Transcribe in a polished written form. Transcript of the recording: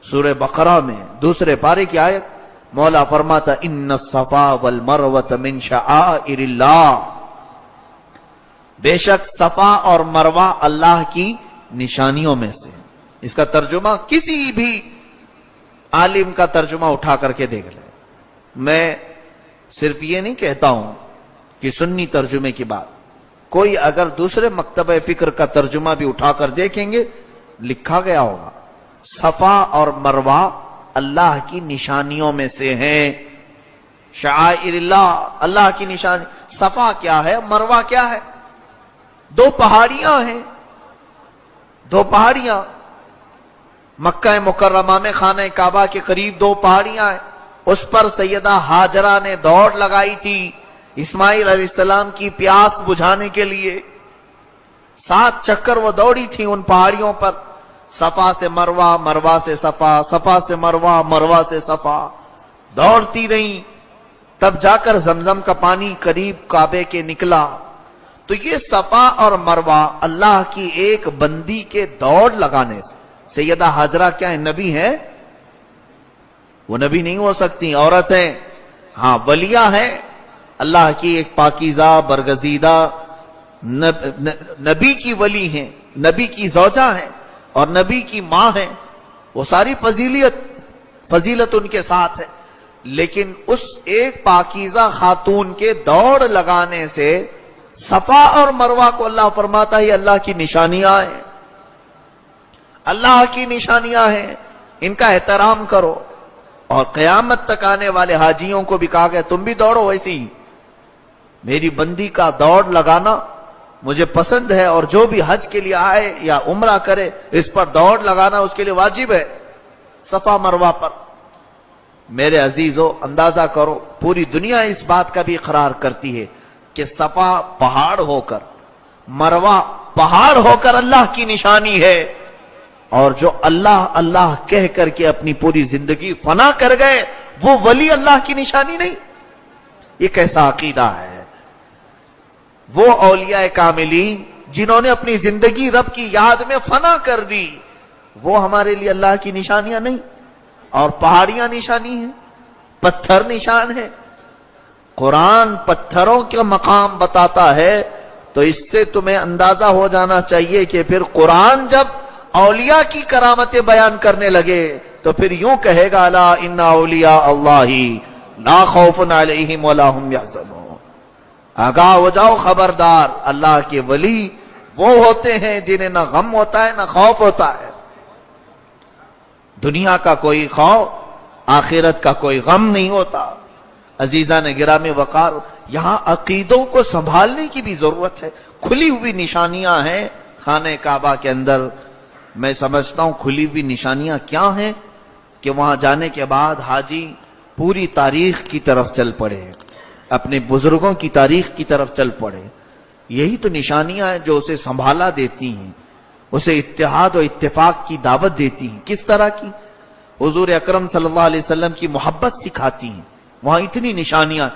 سورہ بقرہ میں دوسرے پارے کی آیت مولا فرماتا ان الصفا والمروۃ من شعائر اللہ، بے شک صفا اور مروہ اللہ کی نشانیوں میں سے۔ اس کا ترجمہ کسی بھی عالم کا ترجمہ اٹھا کر کے دیکھ لیں، میں صرف یہ نہیں کہتا ہوں کہ سنی ترجمے کی بات، کوئی اگر دوسرے مکتبہ فکر کا ترجمہ بھی اٹھا کر دیکھیں گے لکھا گیا ہوگا صفا اور مروہ اللہ کی نشانیوں میں سے ہیں۔ شعائر اللہ، اللہ کی نشانی۔ صفا کیا ہے، مروہ کیا ہے؟ دو پہاڑیاں ہیں، دو پہاڑیاں مکہ مکرمہ میں خانہ کعبہ کے قریب دو پہاڑیاں ہیں، اس پر سیدہ ہاجرہ نے دوڑ لگائی تھی اسماعیل علیہ السلام کی پیاس بجھانے کے لیے۔ 7 چکر وہ دوڑی تھی ان پہاڑیوں پر، صفا سے مروہ، مروہ سے صفا، صفا سے مروہ، مروہ سے صفا، دوڑتی رہیں، تب جا کر زمزم کا پانی قریب کعبے کے نکلا۔ تو یہ صفا اور مروہ اللہ کی ایک بندی کے دوڑ لگانے سے۔ سیدہ ہاجرہ کیا ہے، نبی ہے؟ وہ نبی نہیں ہو سکتی، عورت ہیں، ہاں ولیہ ہیں، اللہ کی ایک پاکیزہ برگزیدہ نبی کی ولی ہیں، نبی کی زوجہ ہیں اور نبی کی ماں ہیں، وہ ساری فضیلت ان کے ساتھ ہے، لیکن اس ایک پاکیزہ خاتون کے دوڑ لگانے سے صفا اور مروہ کو اللہ فرماتا ہے اللہ کی نشانیاں ہیں، اللہ کی نشانیاں ہیں، ان کا احترام کرو۔ اور قیامت تک آنے والے حاجیوں کو بھی کہا گیا تم بھی دوڑو ویسے ہی، میری بندی کا دوڑ لگانا مجھے پسند ہے، اور جو بھی حج کے لیے آئے یا عمرہ کرے اس پر دوڑ لگانا اس کے لیے واجب ہے، صفا مروہ پر۔ میرے عزیزو اندازہ کرو، پوری دنیا اس بات کا بھی اقرار کرتی ہے کہ صفا پہاڑ ہو کر، مروہ پہاڑ ہو کر اللہ کی نشانی ہے، اور جو اللہ اللہ کہہ کر کے اپنی پوری زندگی فنا کر گئے وہ ولی اللہ کی نشانی نہیں۔ یہ کیسا عقیدہ ہے؟ وہ اولیاء کاملین جنہوں نے اپنی زندگی رب کی یاد میں فنا کر دی، وہ ہمارے لیے اللہ کی نشانیاں نہیں؟ اور پہاڑیاں نشانی ہیں، پتھر نشان ہے، قرآن پتھروں کا مقام بتاتا ہے، تو اس سے تمہیں اندازہ ہو جانا چاہیے کہ پھر قرآن جب اولیاء کی کرامتیں بیان کرنے لگے تو پھر یوں کہے گا الا ان اولیاء اللہ لا خوف علیہم ولا هم یحزنون، آگاہ ہو جاؤ، خبردار، اللہ کے ولی وہ ہوتے ہیں جنہیں نہ غم ہوتا ہے نہ خوف ہوتا ہے، دنیا کا کوئی خوف، آخرت کا کوئی غم نہیں ہوتا۔ عزیزان گرامی وقار، یہاں عقیدوں کو سنبھالنے کی بھی ضرورت ہے۔ کھلی ہوئی نشانیاں ہیں خانہ کعبہ کے اندر، میں سمجھتا ہوں کھلی ہوئی نشانیاں کیا ہیں کہ وہاں جانے کے بعد حاجی پوری تاریخ کی طرف چل پڑے، اپنے بزرگوں کی تاریخ کی طرف چل پڑے۔ یہی تو نشانیاں ہیں جو اسے سنبھالا دیتی ہیں، اسے اتحاد و اتفاق کی دعوت دیتی ہیں۔ کس طرح کی؟ حضور اکرم صلی اللہ علیہ وسلم کی محبت سکھاتی ہیں، وہاں اتنی نشانیاں